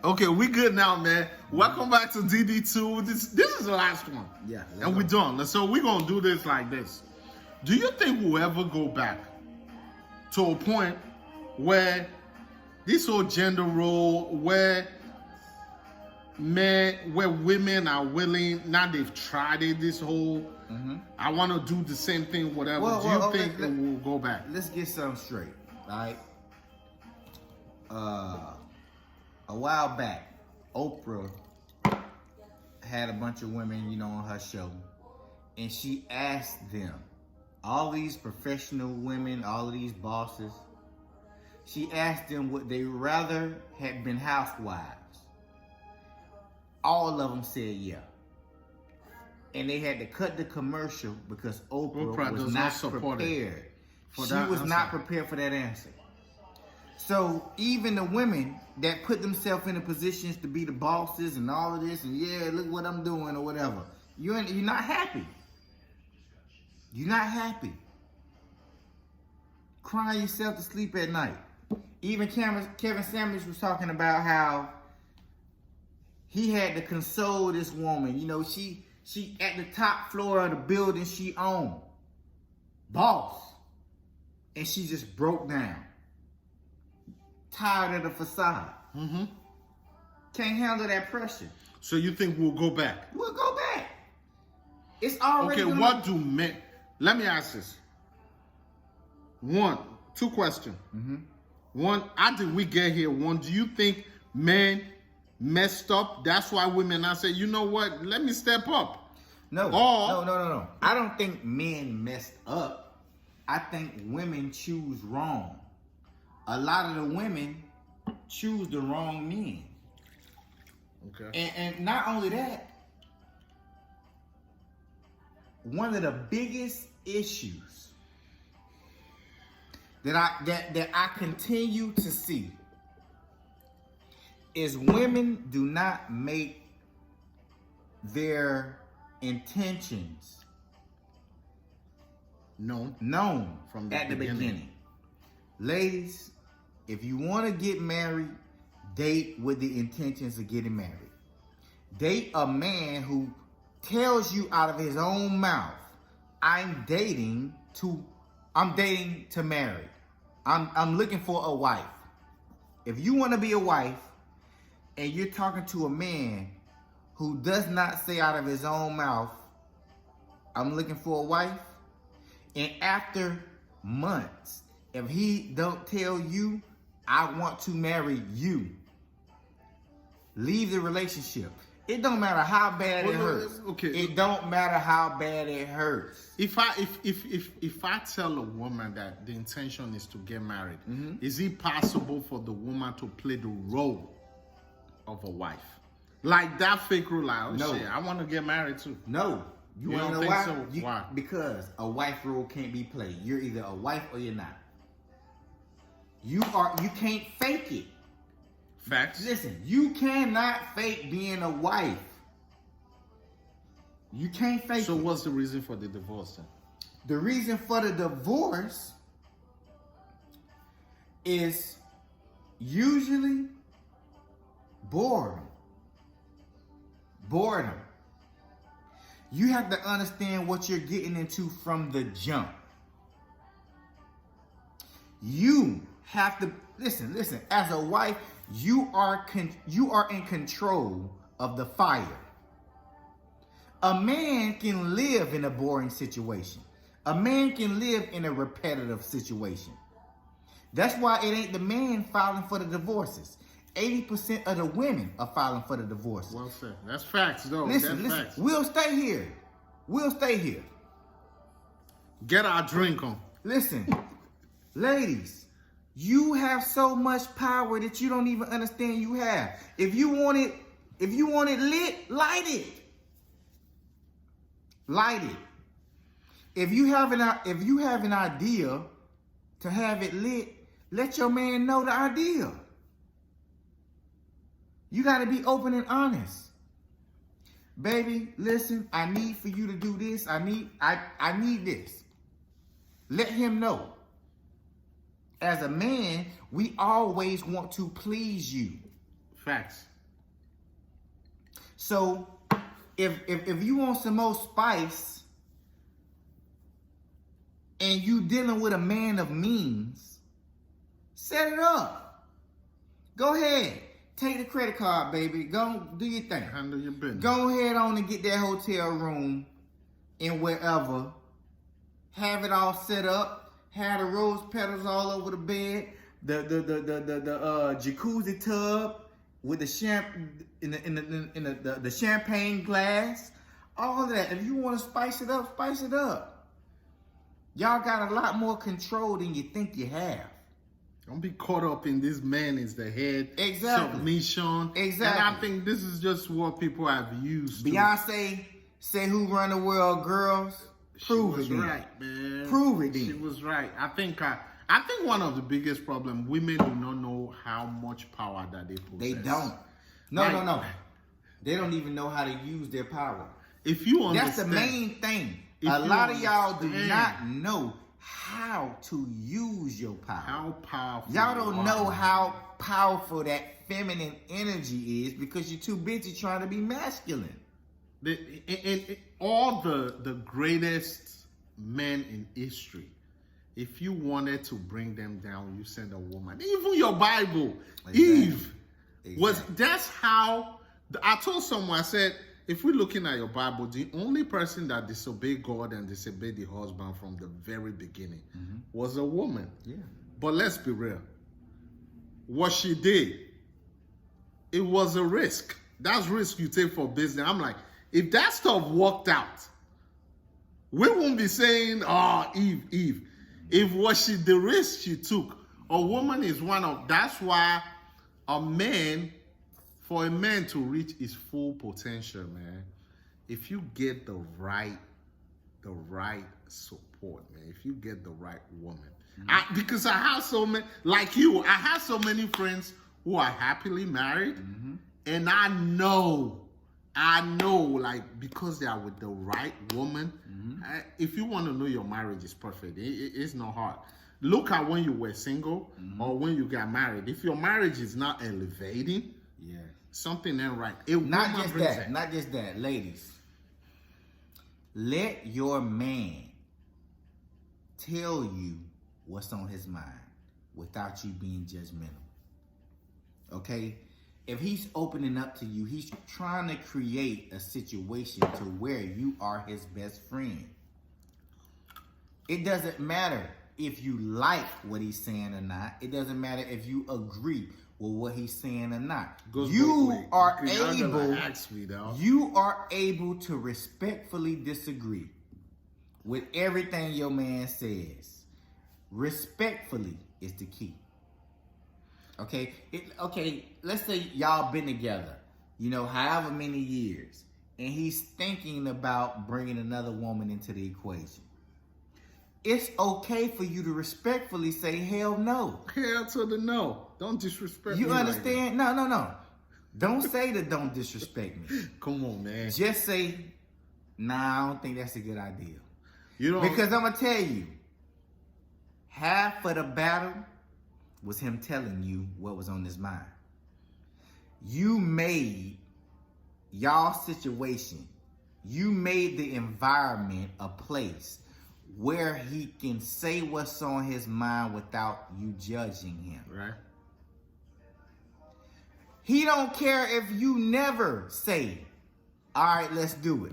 Okay, we good now, man. Welcome back to DD2. This is the last one. Yeah. And we're done. So we're going to do this like this. Do you think we'll ever go back to a point where this whole gender role, where women are willing, now they've tried it, this whole, I want to do the same thing, whatever. Do you think it will go back? Let's get something straight, all right? A while back, Oprah had a bunch of women, on her show, and she asked them, all these professional women, all of these bosses, she asked them would they rather had been housewives. All of them said yeah. And they had to cut the commercial because Oprah was not prepared. She was not prepared for that answer. So even the women that put themselves in the positions to be the bosses and all of this, and yeah, look what I'm doing or whatever, you're not happy. You're not happy. Crying yourself to sleep at night. Even Kevin Samuels was talking about how he had to console this woman. She at the top floor of the building she owned. Boss. And she just broke down. Tired of the facade. Can't handle that pressure. So you think we'll go back? We'll go back. It's already... Okay, what do men... Let me ask this. Two questions. One, how did we get here? One, do you think men messed up? That's why women now say, you know what? Let me step up. No. I don't think men messed up. I think women choose wrong. A lot of the women choose the wrong men. Okay. And not only that, one of the biggest issues that I continue to see is women do not make their intentions known from the beginning. Ladies, if you want to get married, date with the intentions of getting married. Date a man who tells you out of his own mouth, I'm dating to marry. I'm looking for a wife. If you want to be a wife and you're talking to a man who does not say out of his own mouth, I'm looking for a wife, and after months, if he don't tell you, I want to marry you, leave the relationship. It don't matter how bad it hurts. Okay. It don't matter how bad it hurts. If I tell a woman that the intention is to get married, is it possible for the woman to play the role of a wife? Like that fake rule, like, no. Shit, I want to get married too. No. You don't know think why? so? Why? Because a wife role can't be played. You're either a wife or you're not. You can't fake it. Facts. Listen, you cannot fake being a wife. You can't fake it. So what's the reason for the divorce then? The reason for the divorce is usually boredom. You have to understand what you're getting into from the jump. You have to listen. As a wife, you are in control of the fire. A man can live in a boring situation. A man can live in a repetitive situation. That's why it ain't the man filing for the divorces. 80% of the women are filing for the divorce. Well said. That's facts, though. Listen. Facts. We'll stay here. Get our drink on. Listen, ladies, you have so much power that you don't even understand you have. If you want it lit, light it. Light it. If you have an idea to have it lit, let your man know the idea. You got to be open and honest. Baby, listen, I need for you to do this. I need this. Let him know. As a man, we always want to please you. Facts. So, if you want some more spice, and you dealing with a man of means, set it up. Go ahead. Take the credit card, baby. Go do your thing. Handle your business. Go ahead on and get that hotel room in wherever. Have it all set up. Have the rose petals all over the bed. The jacuzzi tub with the the champagne glass. All of that. If you want to spice it up, spice it up. Y'all got a lot more control than you think you have. Don't be caught up in this man is the head. Exactly. Submission. Exactly. And I think this is just what people have used. Beyonce say who run the world, girls. Prove it then. Right, man. Prove it then. She was right. I think one of the biggest problems, women do not know how much power that they possess. They don't. No. They don't even know how to use their power. If you understand, that's the main thing. A lot of y'all do not know how to use your power. How powerful. Y'all don't know how powerful that feminine energy is because you're too busy trying to be masculine. All the greatest men in history, if you wanted to bring them down, you send a woman. Even your Bible, exactly. Eve, that's how. I told someone, I said, if we're looking at your Bible, the only person that disobeyed God and disobeyed the husband from the very beginning was a woman. Yeah. But let's be real. What she did, it was a risk. That's risk you take for business. I'm like, if that stuff worked out, we won't be saying, oh, Eve. If the risk she took, a woman is that's why for a man to reach his full potential, man, if you get the right support, man, if you get the right woman. Because I have so many, like you, I have so many friends who are happily married, and I know, like, because they are with the right woman, if you want to know your marriage is perfect, it's not hard. Look at when you were single or when you got married. If your marriage is not elevating, something ain't right. Not just that, ladies. Let your man tell you what's on his mind without you being judgmental. Okay? If he's opening up to you, he's trying to create a situation to where you are his best friend. It doesn't matter if you like what he's saying or not. It doesn't matter if you agree with what he's saying or not. You are able to respectfully disagree with everything your man says. Respectfully is the key. Okay, let's say y'all been together, however many years, and he's thinking about bringing another woman into the equation. It's okay for you to respectfully say, hell no. Hell to the no. Don't disrespect me. You understand? Like no. Don't say that don't disrespect me. Come on, man. Just say, nah, I don't think that's a good idea. Because I'm going to tell you, half of the battle was him telling you what was on his mind. You made y'all situation, you made the environment a place where he can say what's on his mind without you judging him. Right. He don't care if you never say, all right, let's do it.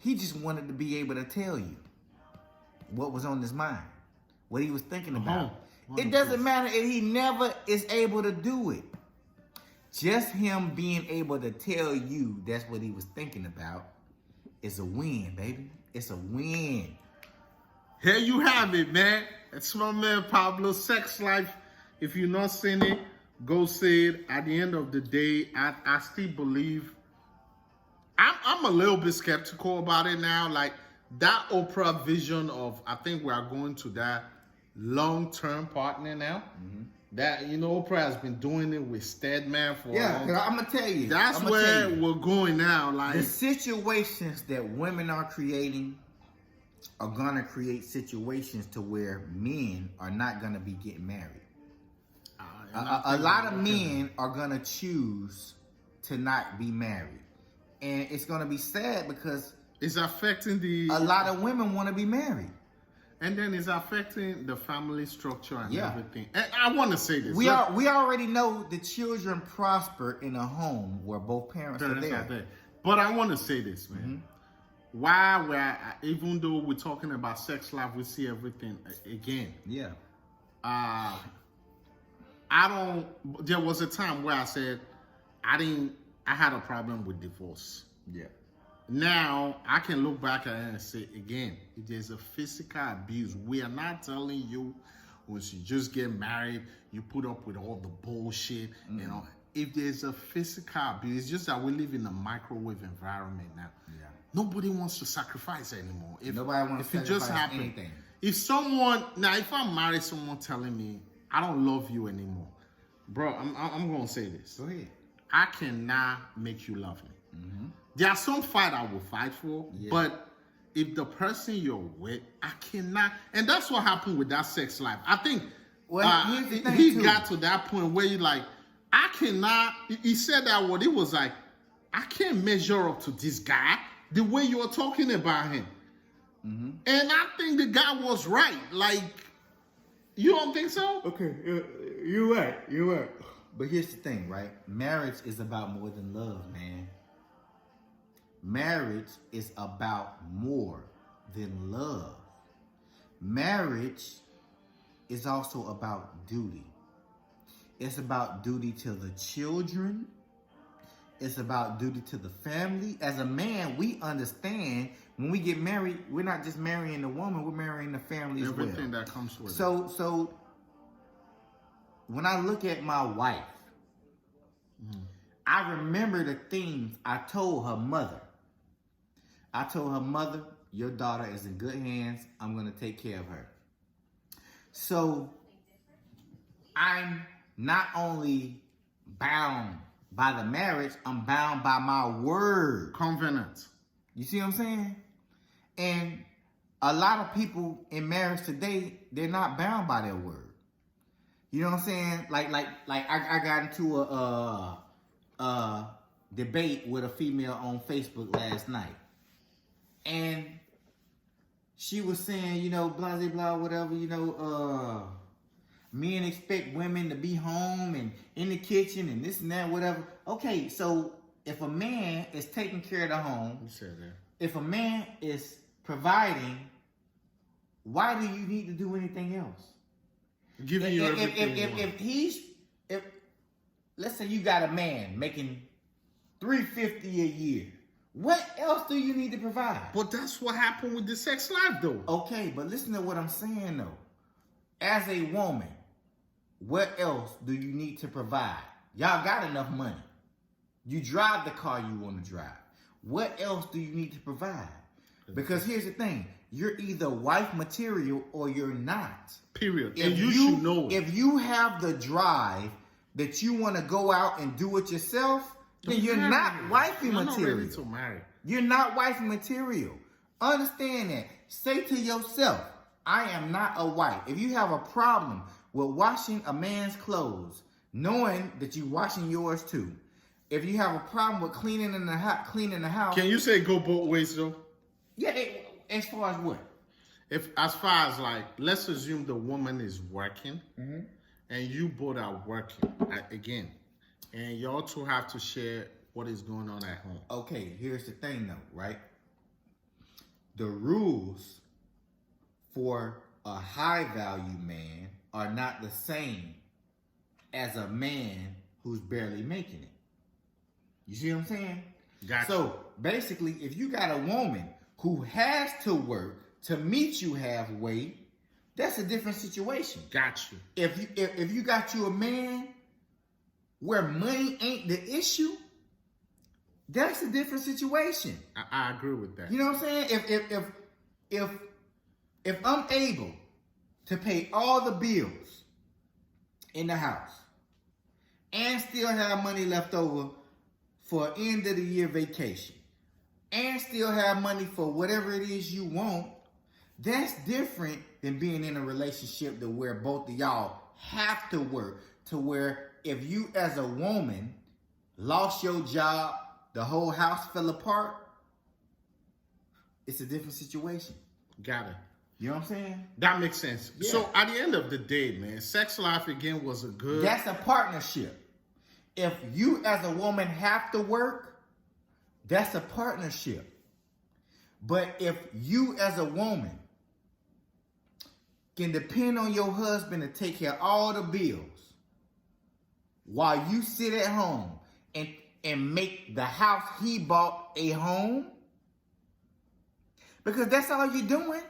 He just wanted to be able to tell you what was on his mind, what he was thinking about. It doesn't matter if he never is able to do it. Just him being able to tell you that's what he was thinking about is a win, baby. It's a win. Here you have it, man. It's my man Pablo, Sex Life. If you're not seeing it, go see it. At the end of the day, I still believe. I'm a little bit skeptical about it now. Like that Oprah vision of, I think we are going to that long-term partner now. That, Oprah has been doing it with Stedman for a long time. I'm going to tell you. That's where we're going now. Like the situations that women are creating are going to create situations to where men are not going to be getting married. A lot of men are gonna choose to not be married, and it's gonna be sad because it's affecting a lot of women want to be married. And then it's affecting the family structure and Yeah. everything. And I want to say this. We already know the children prosper in a home where both parents are there. But I want to say this, man. Why even though we're talking about sex life, we see everything again. Yeah. There was a time where I said I had a problem with divorce. Yeah. Now, I can look back at it and say, again, if there's a physical abuse, we are not telling you once you just get married, you put up with all the bullshit. You know, if there's a physical abuse, it's just that we live in a microwave environment now. Yeah. Nobody wants to sacrifice anymore. Nobody wants to sacrifice anything. If I marry someone telling me, I don't love you anymore, bro, I'm going to say this. Go ahead. I cannot make you love me. There are some fight I will fight for, but if the person you're with, I cannot. And that's what happened with that sex life. I think he got to that point where he like, I cannot. He said that word. It was like, I can't measure up to this guy the way you're talking about him. And I think the guy was right. Like, you don't think so? Okay, you're right. You're right. But here's the thing, right? Marriage is about more than love, man. Marriage is about more than love. Marriage is also about duty. It's about duty to the children. It's about duty to the family. As a man, we understand when we get married, we're not just marrying the woman, we're marrying the family as well. Everything that comes with it. So when I look at my wife, I remember the things I told her mother. I told her mother, your daughter is in good hands. I'm going to take care of her. So I'm not only bound by the marriage, I'm bound by my word. Covenant. You see what I'm saying? And a lot of people in marriage today, they're not bound by their word. You know what I'm saying? Like I got into a debate with a female on Facebook last night. And she was saying, you know, blah, blah, blah, whatever, you know, men expect women to be home and in the kitchen and this and that, whatever. Okay, so if a man is taking care of the home, You said that. if a man is providing, why do you need to do anything else? Giving you everything you want. If let's say you got a man making $350 a year, what else do you need to provide? But that's what happened with the sex life, though. Okay, but listen to what I'm saying, though. As a woman, what else do you need to provide? Y'all got enough money. You drive the car you want to drive. What else do you need to provide? Because here's the thing. You're either wife material or you're not. Period. And you should know it. If you have the drive that you want to go out and do it yourself, then you're not wifey material. You're not ready to marry. You're not wifey material. Understand that. Say to yourself, I am not a wife. If you have a problem with washing a man's clothes, knowing that you're washing yours too. If you have a problem with cleaning the house. Can you say go both ways, though? Yeah, as far as what? As far as like, let's assume the woman is working and you both are working again, and y'all two have to share what is going on at home. Okay, here's the thing though, right? The rules for a high value man are not the same as a man who's barely making it. You see what I'm saying? Gotcha. So basically, if you got a woman who has to work to meet you halfway, that's a different situation. Got you. If you got you a man where money ain't the issue, that's a different situation. I agree with that. You know what I'm saying? If I'm able to pay all the bills in the house and still have money left over for end of the year vacation and still have money for whatever it is you want, that's different than being in a relationship to where both of y'all have to work to where if you as a woman lost your job, the whole house fell apart, it's a different situation. Got it. You know what I'm saying? That makes sense. Yeah. So at the end of the day, man, sex life again was a good. That's a partnership. If you as a woman have to work, that's a partnership. But if you as a woman can depend on your husband to take care of all the bills while you sit at home and make the house he bought a home, because that's all you're doing.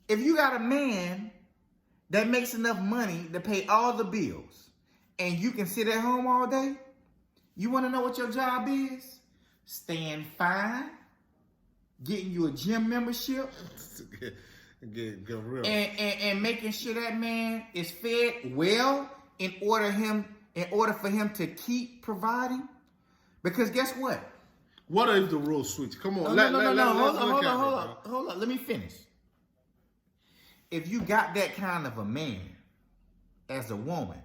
If you got a man that makes enough money to pay all the bills and you can sit at home all day, you want to know what your job is? Staying fine, getting you a gym membership, get real. and making sure that man is fed well in order for him to keep providing. Because guess what? What if the rules switch? Come on, Hold on. Let me finish. If you got that kind of a man as a woman,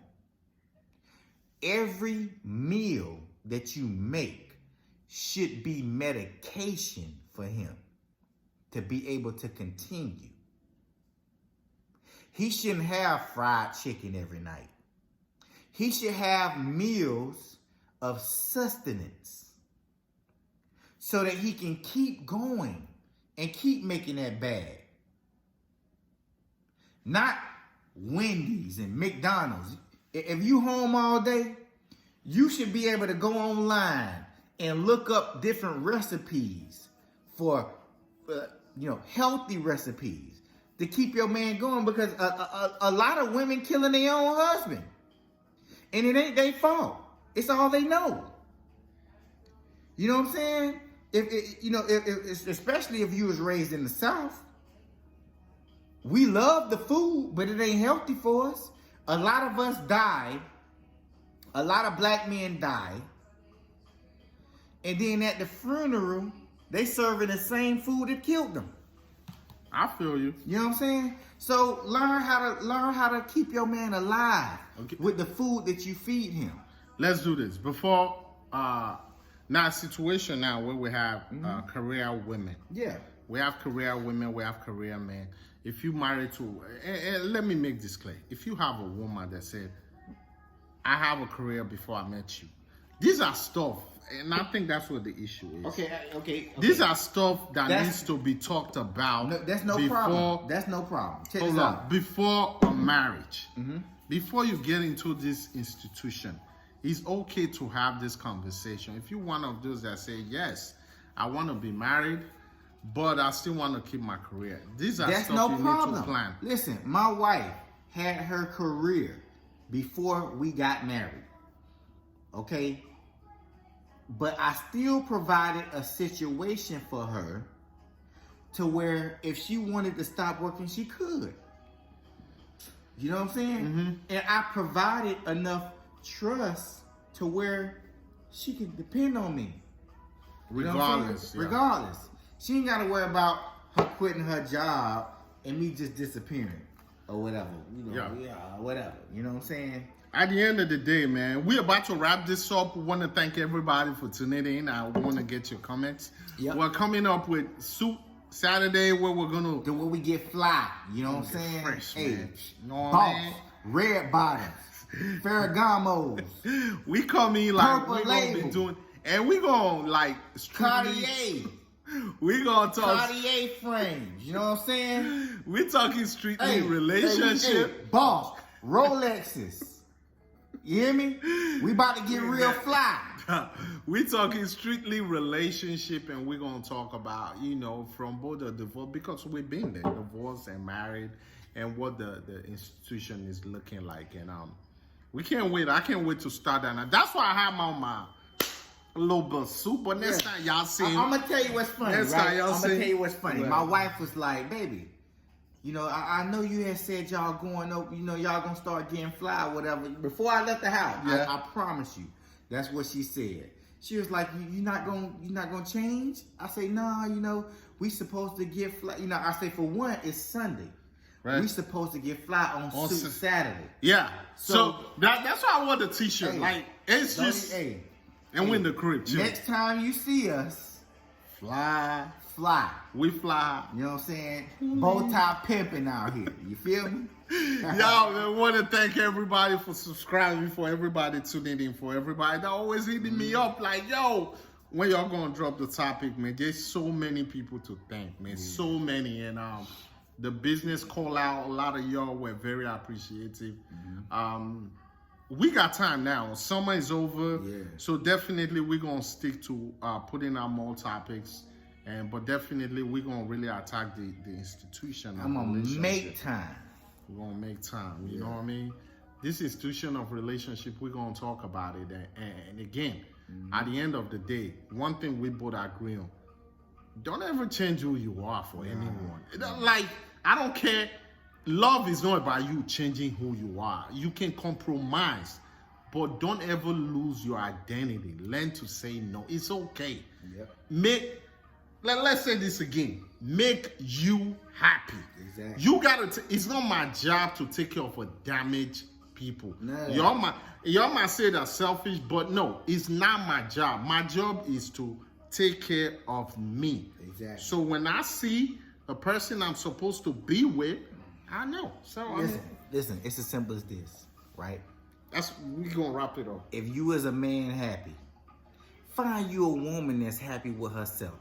every meal that you make should be medication for him to be able to continue. He shouldn't have fried chicken every night. He should have meals of sustenance so that he can keep going and keep making that bag. Not Wendy's and McDonald's. If you home all day, you should be able to go online and look up different recipes for, healthy recipes to keep your man going, because a lot of women killing their own husband. And it ain't their fault. It's all they know. You know what I'm saying? If especially if you was raised in the South, we love the food, but it ain't healthy for us. A lot of us die. A lot of black men die. And then at the funeral, they serving the same food that killed them. I feel you. You know what I'm saying? So learn how to keep your man alive with the food that you feed him. Let's do this. Before now, a situation now where we have career women. Yeah. We have career women, we have career men. If you marry to, let me make this clear. If you have a woman that said, I have a career before I met you. These are stuff, and I think that's what the issue is. Okay. These are stuff that needs to be talked about. No, that's no problem. That's no problem. Hold on. Before a marriage, before you get into this institution, it's okay to have this conversation. If you're one of those that say, yes, I want to be married, but I still want to keep my career. These are stuff you need to plan. Listen, my wife had her career before we got married. Okay? But I still provided a situation for her to where if she wanted to stop working, she could. You know what I'm saying? And I provided enough trust to where she could depend on me. Regardless. Regardless. She ain't got to worry about her quitting her job and me just disappearing or whatever. Whatever. You know what I'm saying? At the end of the day, man, we're about to wrap this up. We want to thank everybody for tuning in. I want to get your comments. Yep. We're coming up with Suit Saturday where we're going to... Where we get fly. You know what I'm saying? Fresh, hey, man. You know what Boss, I mean? Red bottoms, Ferragamos. We come in like Purple we're going to be doing... And we're going to like... Cartier. We gonna talk Cartier frames. You know what I'm saying? We're talking strictly relationship. Boss, Rolexes. You hear me? We about to get real fly. We're talking strictly relationship, and we're gonna talk about, from both the divorce, because we've been there, divorced and married, and what the institution is looking like. And we can't wait. I can't wait to start that. And that's why I have my little bit of soup, but next time y'all see. I'm gonna tell you what's funny. I'm gonna tell you what's funny. My wife was like, "Baby, I know you had said y'all going up. Y'all gonna start getting fly, whatever." Before I left the house, I promise you, that's what she said. She was like, "You not gonna change?" I say, "Nah, we supposed to get fly." I say, for one, it's Sunday. Right. We supposed to get fly on Saturday. Yeah. So that's why I wore the t-shirt. Hey, like it's just and we in the crib too. Next time you see us, fly. We fly. You know what I'm saying? Bow tie pimping out here. You feel me? Y'all, I want to thank everybody for subscribing, for everybody tuning in, for everybody that always hitting me up like, yo, when y'all gonna drop the topic, man? There's so many people to thank, man. So many. And the business call out, a lot of y'all were very appreciative. We got time now. Summer is over. So definitely we're gonna stick to putting out more topics. But definitely we're gonna really attack the institution. I'm gonna make time. We're gonna make time. You know what I mean? This institution of relationship, we're gonna talk about it. And again, at the end of the day, one thing we both agree on: don't ever change who you are for anyone. Like, I don't care. Love is not about you changing who you are. You can compromise, but don't ever lose your identity. Learn to say no. It's okay. Let's say this again. Make you happy. Exactly. You gotta. It's not my job to take care of a damaged people. No. Y'all might say that's selfish, but no, it's not my job. My job is to take care of me. Exactly. So when I see a person I'm supposed to be with, I know. So listen. It's as simple as this, right? We gonna wrap it up. If you as a man happy, find you a woman that's happy with herself.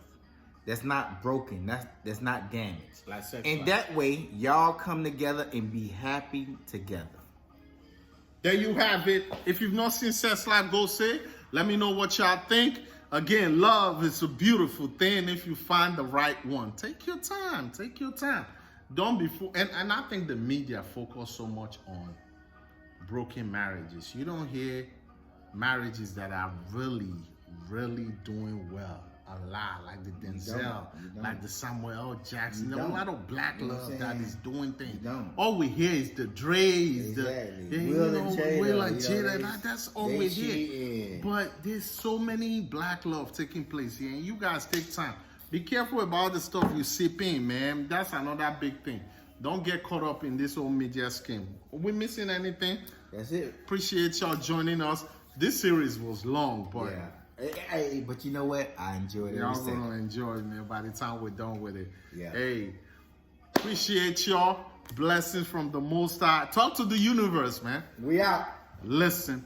That's not broken. That's not damaged. Like Sexlife. And that way, y'all come together and be happy together. There you have it. If you've not seen Sexlife, go see it. Let me know what y'all think. Again, love is a beautiful thing if you find the right one. Take your time. Take your time. Don't be fooled. And I think the media focus so much on broken marriages. You don't hear marriages that are really, really doing well. A lot, like the Denzel, like the Samuel L. Jackson. There's a lot of black love that is doing things. All we hear is the Dre's, Will and Jada. That's all we hear. But there's so many black love taking place here, and you guys take time. Be careful about the stuff you sip in, man. That's another big thing. Don't get caught up in this whole media scheme. Are we missing anything? That's it. Appreciate y'all joining us. This series was long, but. Hey, but you know what? I enjoyed it. Y'all gonna enjoy it, man. By the time we're done with it. Yeah. Hey, appreciate y'all. Blessings from the Most High. Talk to the universe, man. We out. Listen.